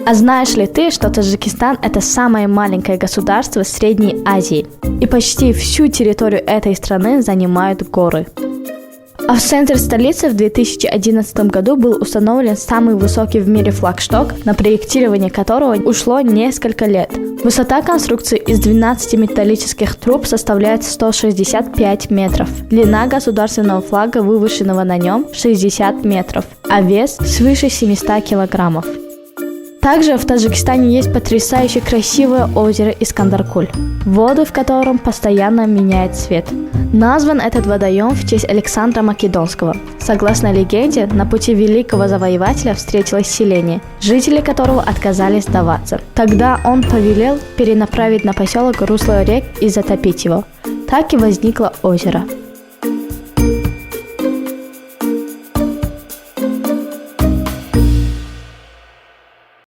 А знаешь ли ты, что Таджикистан – это самое маленькое государство Средней Азии, и почти всю территорию этой страны занимают горы? А в центре столицы в 2011 году был установлен самый высокий в мире флагшток, на проектирование которого ушло несколько лет. Высота конструкции из 12 металлических труб составляет 165 метров. Длина государственного флага, вывешенного на нем, 60 метров, а вес свыше 700 килограммов. Также в Таджикистане есть потрясающе красивое озеро Искандаркуль, воды в котором постоянно меняют цвет. Назван этот водоем в честь Александра Македонского. Согласно легенде, на пути великого завоевателя встретилось селение, жители которого отказались сдаваться. Тогда он повелел перенаправить на поселок русло рек и затопить его. Так и возникло озеро.